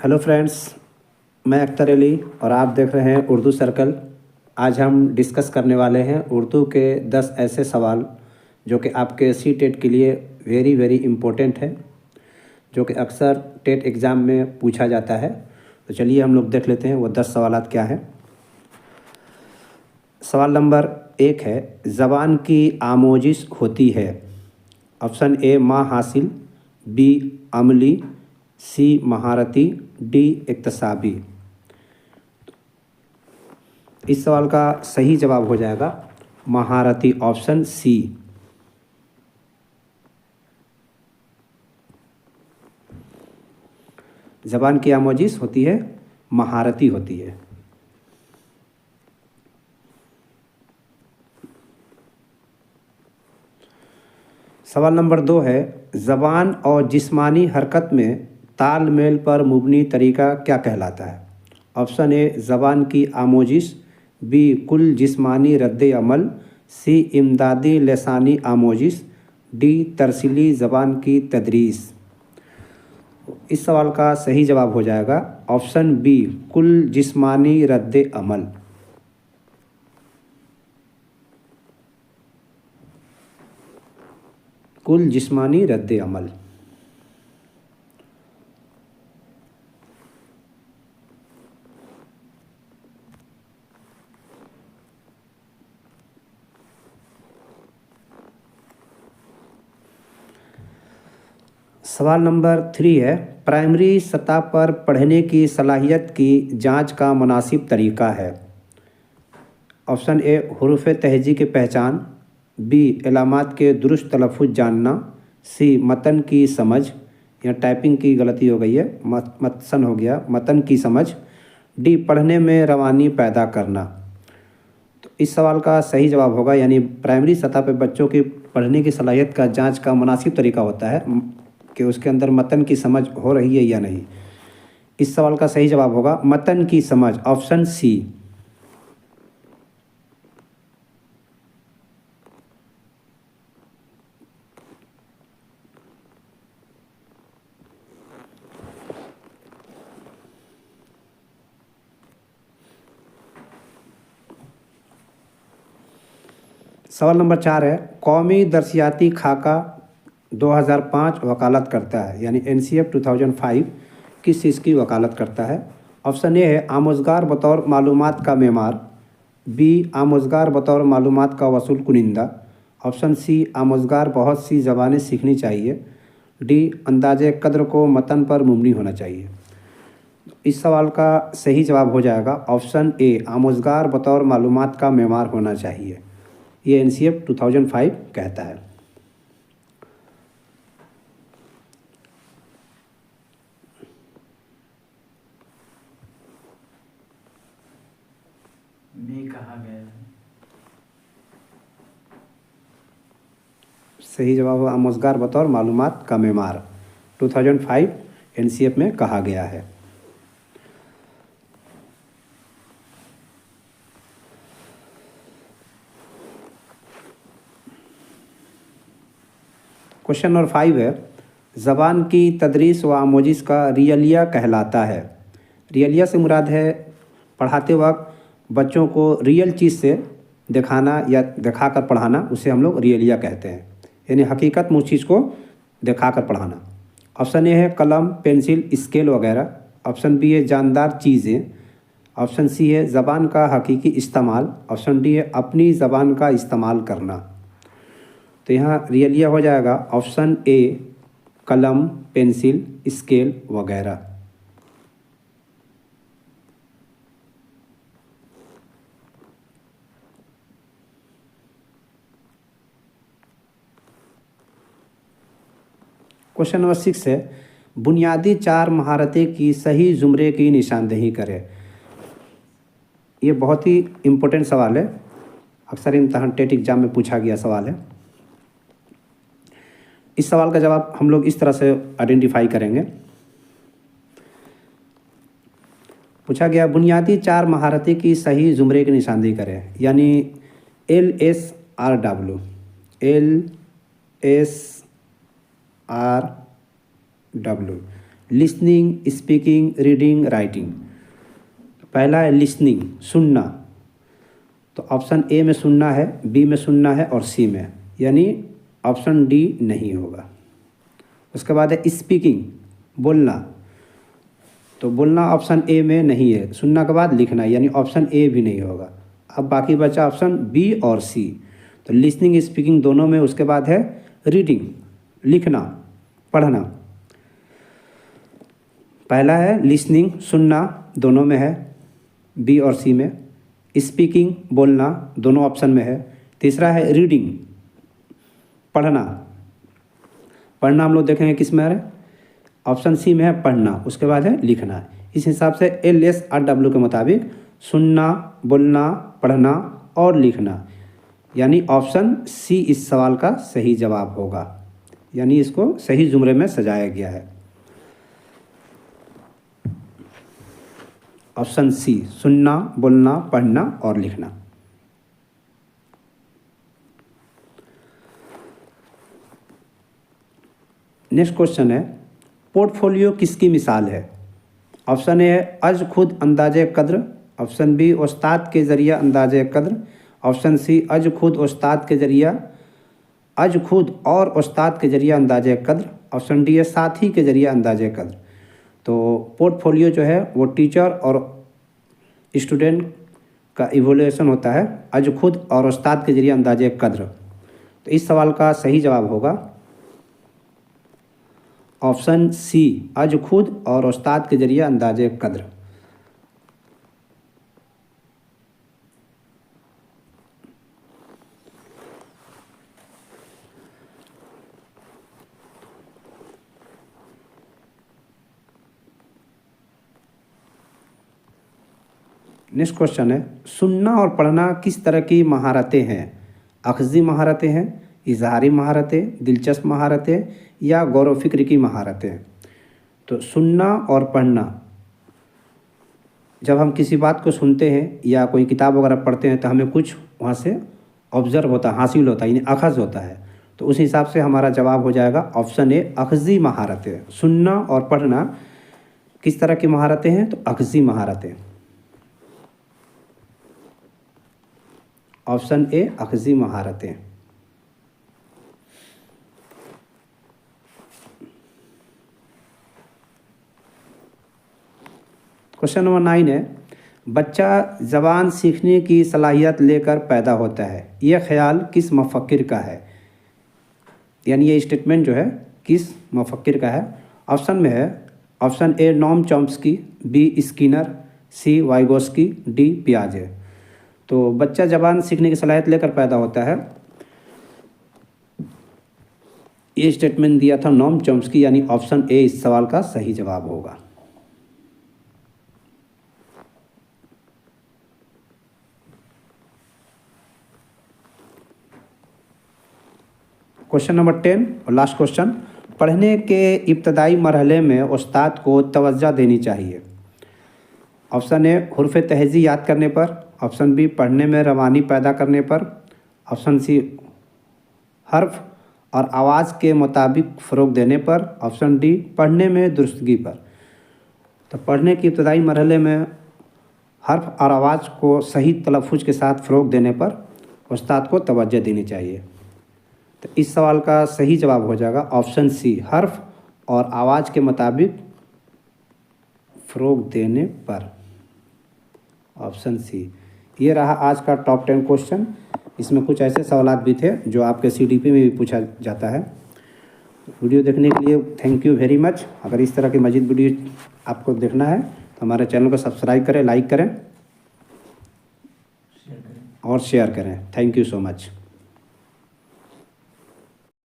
Hello friends, मैं अख्तर अली और आप देख रहे हैं उर्दू सर्कल। आज हम डिस्कस करने वाले हैं उर्दू के 10 ऐसे सवाल जो कि आपके सी टेट के लिए वेरी वेरी इम्पोर्टेंट है, जो कि अक्सर टेट एग्ज़ाम में पूछा जाता है। तो चलिए हम लोग देख लेते हैं वो 10 सवालात क्या हैं। सवाल नंबर 1 है, ज़बान की आमोजिश होती है। ऑप्शन ए माँ हासिल, बी अमली, सी महारती, डी इक्तसाबी। इस सवाल का सही जवाब हो जाएगा महारती, ऑप्शन सी। ज़बान की आमोजिश होती है, महारती होती है। सवाल नंबर 2 है, ज़बान और जिस्मानी हरकत में तालमेल पर मुबनी तरीका क्या कहलाता है। ऑप्शन ए ज़बान की आमोजिश, बी कुल जिस्मानी रद्द अमल, सी इमदादी लसानी आमोजिश, डी तरसीली ज़बान की तदरीस। इस सवाल का सही जवाब हो जाएगा ऑप्शन बी कुल जिस्मानी रद्द अमल। कुल जिस्मानी रद्द अमल। सवाल नंबर 3 है, प्राइमरी सतह पर पढ़ने की सलाहियत की जांच का मुनासिब तरीका है। ऑप्शन ए हुरूफ तहजी की पहचान, बी इलामात के दुरुस्त तलफ़ुज़ जानना, सी मतन की समझ, या टाइपिंग की गलती हो गई है, मतसन हो गया, मतन की समझ, डी पढ़ने में रवानी पैदा करना। तो इस सवाल का सही जवाब होगा, यानी प्राइमरी सतह पर बच्चों की पढ़ने की सलाहियत का जांच का मुनासिब तरीका होता है कि उसके अंदर मतन की समझ हो रही है या नहीं। इस सवाल का सही जवाब होगा मतन की समझ, ऑप्शन सी। सवाल नंबर 4 है, कौमी दरसियाती खाका 2005 वकालत करता है, यानी NCF 2005 किस चीज़ की वकालत करता है। ऑप्शन ए है आमोज़गार बतौर मालूमात का मेमार, बी आमोज़गार बतौर मालूमात का वसूल कुनिंदा, ऑप्शन सी आमोज़गार बहुत सी ज़बानें सीखनी चाहिए, डी अंदाज़े कद्र को मतन पर मुबनी होना चाहिए। इस सवाल का सही जवाब हो जाएगा ऑप्शन ए आमोज़गार बतौर मालूमात का मेमार होना चाहिए। ये NCF 2005 कहता है। में कहा गया है। सही जवाब हो आमोज़गार बतौर मालूमात का मेमार, 2005 NCF में कहा गया है। क्वेश्चन नंबर 5 है, ज़बान की तदरीस व आमोजिश का रियलिया कहलाता है। रियलिया से मुराद है पढ़ाते वक्त बच्चों को रियल चीज़ से दिखाना या दिखाकर पढ़ाना, उसे हम लोग रियलिया कहते हैं, यानी हकीकत मुझ चीज़ को दिखाकर पढ़ाना। ऑप्शन ए है कलम, पेंसिल, स्केल वगैरह, ऑप्शन बी है जानदार चीज़ें, ऑप्शन सी है ज़बान का हकीकी इस्तेमाल, ऑप्शन डी है अपनी ज़बान का इस्तेमाल करना। तो यहाँ रियलिया हो जाएगा ऑप्शन ए कलम, पेंसिल, स्केल वगैरह। क्वेश्चन नंबर 6 है, बुनियादी 4 महारतें की सही ज़ुमरे की निशानदेही करें। ये बहुत ही इम्पोर्टेंट सवाल है, अक्सर इम्तहान टेट एग्जाम में पूछा गया सवाल है। इस सवाल का जवाब हम लोग इस तरह से आइडेंटिफाई करेंगे। पूछा गया बुनियादी 4 महारतें की सही ज़ुमरे की निशानदेही करें, यानी LSRW, LSRW listening, speaking, reading, writing. पहला है लिसनिंग, सुनना। तो ऑप्शन ए में सुनना है, बी में सुनना है और सी में, यानी ऑप्शन डी नहीं होगा। उसके बाद है स्पीकिंग, बोलना। तो बोलना ऑप्शन ए में नहीं है, सुनना के बाद लिखना, यानी ऑप्शन ए भी नहीं होगा। अब बाकी बचा ऑप्शन बी और सी। तो लिसनिंग स्पीकिंग दोनों में। उसके बाद है रीडिंग, लिखना, पढ़ना। पहला है लिसनिंग, सुनना, दोनों में है, बी और सी में। स्पीकिंग, बोलना, दोनों ऑप्शन में है। तीसरा है रीडिंग, पढ़ना। पढ़ना हम लोग देखेंगे किस में है, ऑप्शन सी में है पढ़ना। उसके बाद है लिखना। इस हिसाब से LSRW के मुताबिक सुनना, बोलना, पढ़ना और लिखना, यानी ऑप्शन सी इस सवाल का सही जवाब होगा, यानी इसको सही जुमरे में सजाया गया है। ऑप्शन सी, सुनना, बोलना, पढ़ना और लिखना। नेक्स्ट क्वेश्चन है, पोर्टफोलियो किसकी मिसाल है? ऑप्शन ए है अज खुद अंदाजे कद्र, ऑप्शन बी उस्ताद के ज़रिया अंदाजे कद्र, ऑप्शन सी अज खुद उस्ताद के ज़रिया, अज खुद और उस्ताद के ज़रिया अंदाजे कद्र, ऑप्शन डी है साथी के ज़रिया अंदाजे कद्र। तो पोर्टफोलियो जो है वो टीचर और स्टूडेंट का इवोल्यूशन होता है, अज खुद और उस्ताद के ज़रिए अंदाजे कद्र। तो इस सवाल का सही जवाब होगा ऑप्शन सी, अज खुद और उस्ताद के ज़रिए अंदाजे कद्र। नेक्स्ट क्वेश्चन है, सुनना और पढ़ना किस तरह की महारतें हैं? अखज़ी महारतें हैं, इजहारी महारतें, दिलचस्प महारतें या गौर फिक्र की महारतें? तो सुनना और पढ़ना, जब हम किसी बात को सुनते हैं या कोई किताब वगैरह पढ़ते हैं तो हमें कुछ वहाँ से ऑब्जर्व होता है, हासिल होता है, यानी अखज़ होता है। तो उस हिसाब से हमारा जवाब हो जाएगा ऑप्शन ए, अखज़ी महारतें। सुनना और पढ़ना किस तरह की महारतें हैं? तो अखज़ी महारतें। ऑप्शन ए, अखज़ी महारतें। क्वेश्चन नंबर 9 है, बच्चा ज़बान सीखने की सलाहियत लेकर पैदा होता है, यह ख्याल किस मुफक्किर का है? यानी ये स्टेटमेंट जो है किस मुफक्किर का है? ऑप्शन में है option A Noam Chomsky, B Skinner, C Vygotsky, D पियाजे। तो बच्चा ज़बान सीखने की सलाहियत लेकर पैदा होता है, ये स्टेटमेंट दिया था नोम चॉम्स्की, यानी ऑप्शन ए इस सवाल का सही जवाब होगा। क्वेश्चन नंबर 10 और लास्ट क्वेश्चन, पढ़ने के इब्तदाई मरहले में उस्ताद को तवज्जो देनी चाहिए। ऑप्शन ए हुर्फ़ तहज़ी याद करने पर, ऑप्शन बी पढ़ने में रवानी पैदा करने पर, ऑप्शन सी हर्फ और आवाज़ के मुताबिक फ़रोग़ देने पर, ऑप्शन डी पढ़ने में दुरुस्तगी पर। तो पढ़ने की इब्तदाई मरहले में हर्फ और आवाज़ को सही तलफ़ुज़ के साथ फ़रोग़ देने पर उस्ताद को तवज्जो देनी चाहिए। तो इस सवाल का सही जवाब हो जाएगा ऑप्शन सी, हर्फ और आवाज़ के मुताबिक फ़रोग़ देने पर, ऑप्शन सी। ये रहा आज का टॉप 10 क्वेश्चन। इसमें कुछ ऐसे सवालात भी थे जो आपके CDP में भी पूछा जाता है। वीडियो देखने के लिए थैंक यू वेरी मच। अगर इस तरह की मज़ीद वीडियो आपको देखना है तो हमारे चैनल को सब्सक्राइब करें, लाइक करें और शेयर करें। Thank you so much.